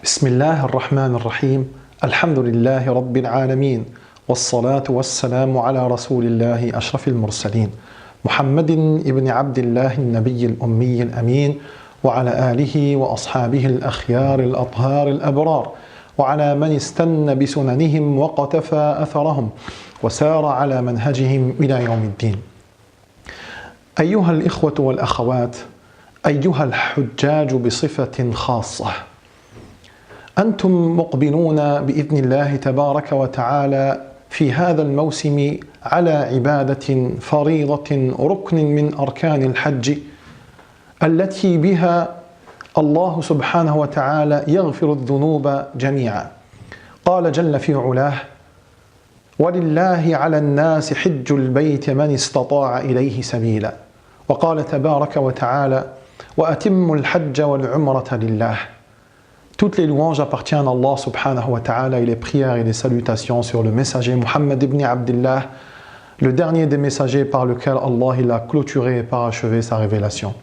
بسم الله الرحمن الرحيم الحمد لله رب العالمين والصلاة والسلام على رسول الله أشرف المرسلين محمد ابن عبد الله النبي الأمي الأمين وعلى آله وأصحابه الأخيار الأطهار الأبرار وعلى من استنى بسننهم وقتفى أثرهم وسار على منهجهم إلى يوم الدين. أيها الإخوة والأخوات، أيها الحجاج بصفة خاصة، أنتم مقبلون بإذن الله تبارك وتعالى في هذا الموسم على عبادة فريضة ركن من أركان الحج التي بها الله سبحانه وتعالى يغفر الذنوب جميعا. قال جل في علاه: ولله على الناس حج البيت من استطاع إليه سبيلا. وقال تبارك وتعالى: وأتموا الحج والعمرة لله. Toutes les louanges appartiennent à Allah subhanahu wa ta'ala et les prières et les salutations sur le messager Muhammad ibn Abdullah, le dernier des messagers par lequel Allah il a clôturé et parachevé sa révélation.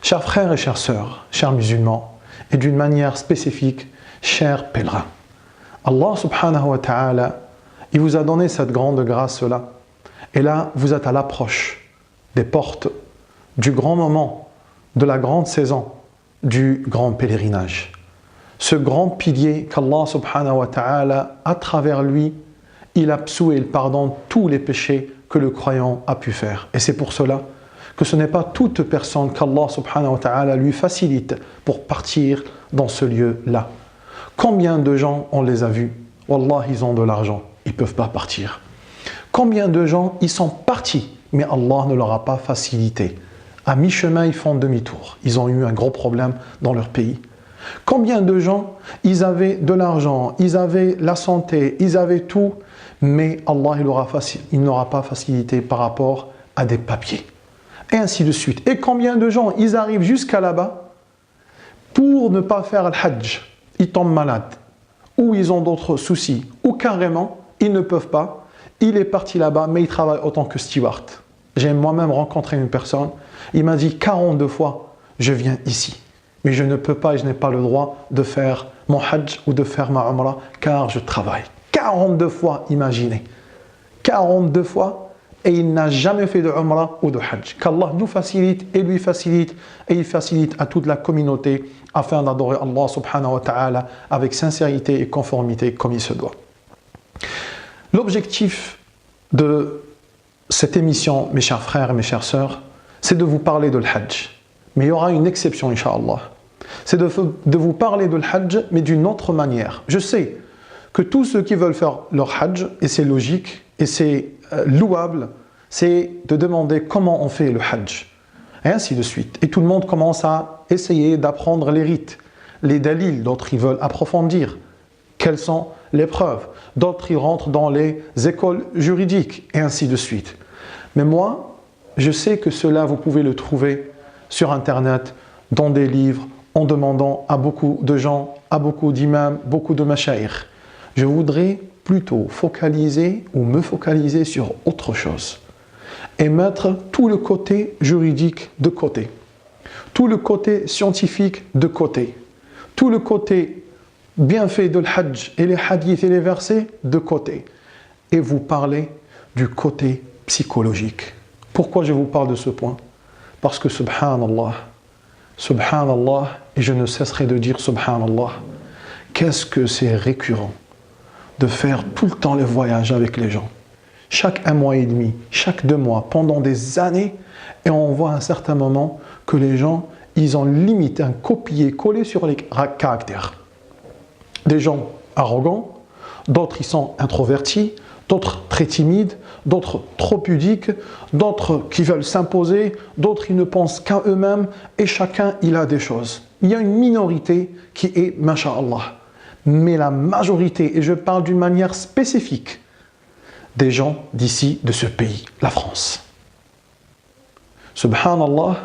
Chers frères et chères sœurs, chers musulmans, et d'une manière spécifique, chers pèlerins, Allah subhanahu wa ta'ala, il vous a donné cette grande grâce-là. Et là, vous êtes à l'approche des portes du grand moment, de la grande saison, du grand pèlerinage. Ce grand pilier qu'Allah subhanahu wa ta'ala, à travers lui, il absout et il pardonne tous les péchés que le croyant a pu faire. Et c'est pour cela que ce n'est pas toute personne qu'Allah subhanahu wa ta'ala lui facilite pour partir dans ce lieu-là. Combien de gens, on les a vus, Wallah, ils ont de l'argent, ils ne peuvent pas partir. Combien de gens, ils sont partis, mais Allah ne leur a pas facilité. À mi-chemin, ils font demi-tour. Ils ont eu un gros problème dans leur pays. Combien de gens, ils avaient de l'argent, ils avaient la santé, ils avaient tout, mais Allah il n'aura pas facilité par rapport à des papiers. Et ainsi de suite. Et combien de gens, ils arrivent jusqu'à là-bas pour ne pas faire le hajj. Ils tombent malades, ou ils ont d'autres soucis, ou carrément, ils ne peuvent pas. Il est parti là-bas, mais il travaille autant que steward. J'ai moi-même rencontré une personne, il m'a dit 42 fois, je viens ici, mais je ne peux pas et je n'ai pas le droit de faire mon hajj ou de faire ma umrah, car je travaille. 42 fois, imaginez. 42 fois, et il n'a jamais fait de umrah ou de hajj. Qu'Allah nous facilite et lui facilite, et il facilite à toute la communauté, afin d'adorer Allah subhanahu wa ta'ala avec sincérité et conformité comme il se doit. L'objectif de cette émission, mes chers frères et mes chères sœurs, c'est de vous parler de l'Hajj. Mais il y aura une exception, Inch'Allah. C'est de vous parler de l'Hajj, mais d'une autre manière. Je sais que tous ceux qui veulent faire leur Hajj, et c'est logique, et c'est louable, c'est de demander comment on fait le Hajj. Et ainsi de suite. Et tout le monde commence à essayer d'apprendre les rites, les dalils. D'autres, ils veulent approfondir. Quelles sont les preuves? D'autres, ils rentrent dans les écoles juridiques, et ainsi de suite. Mais moi, je sais que cela, vous pouvez le trouver sur Internet, dans des livres, en demandant à beaucoup de gens, à beaucoup d'imams, beaucoup de mashayikh. Je voudrais plutôt focaliser ou me focaliser sur autre chose et mettre tout le côté juridique de côté, tout le côté scientifique de côté, tout le côté bienfait de l'Hajj et les hadiths et les versets de côté, et vous parler du côté psychologique. Pourquoi je vous parle de ce point? Parce que subhanallah, subhanallah, et je ne cesserai de dire subhanallah, qu'est-ce que c'est récurrent de faire tout le temps les voyages avec les gens. Chaque 1 mois et demi, chaque 2 mois, pendant des années, et on voit à un certain moment que les gens, ils ont limite un copier-coller sur les caractères. Des gens arrogants, d'autres ils sont introvertis, d'autres très timides, d'autres trop pudiques, d'autres qui veulent s'imposer, d'autres ils ne pensent qu'à eux-mêmes, et chacun il a des choses. Il y a une minorité qui est masha'Allah, mais la majorité, et je parle d'une manière spécifique, des gens d'ici, de ce pays, la France. Subhanallah,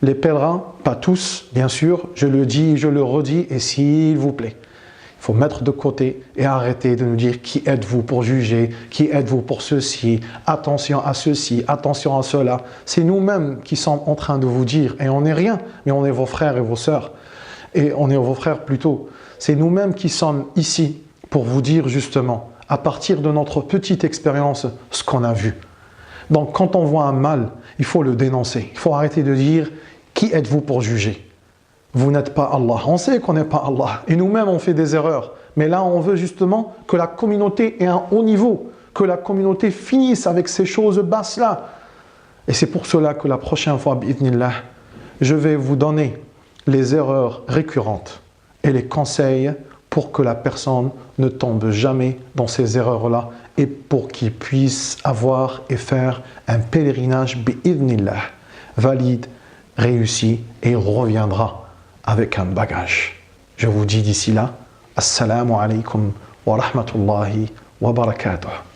les pèlerins, pas tous, bien sûr, je le dis, je le redis, et s'il vous plaît, il faut mettre de côté et arrêter de nous dire qui êtes-vous pour juger, qui êtes-vous pour ceci, attention à ceci, attention à cela. C'est nous-mêmes qui sommes en train de vous dire, et on n'est rien, mais on est vos frères et vos sœurs. et on est vos frères plutôt. C'est nous-mêmes qui sommes ici pour vous dire justement, à partir de notre petite expérience, ce qu'on a vu. Donc quand on voit un mal, il faut le dénoncer. Il faut arrêter de dire « Qui êtes-vous pour juger ?» Vous n'êtes pas Allah. On sait qu'on n'est pas Allah. Et nous-mêmes, on fait des erreurs. Mais là, on veut justement que la communauté ait un haut niveau, que la communauté finisse avec ces choses basses-là. Et c'est pour cela que la prochaine fois, bi'idhnillah, je vais vous donner les erreurs récurrentes et les conseils pour que la personne ne tombe jamais dans ces erreurs-là et pour qu'il puisse avoir et faire un pèlerinage bi'idhnillah, valide, réussi, et il reviendra avec un bagage. Je vous dis d'ici là, Assalamu alaikum wa rahmatullahi wa barakatuh.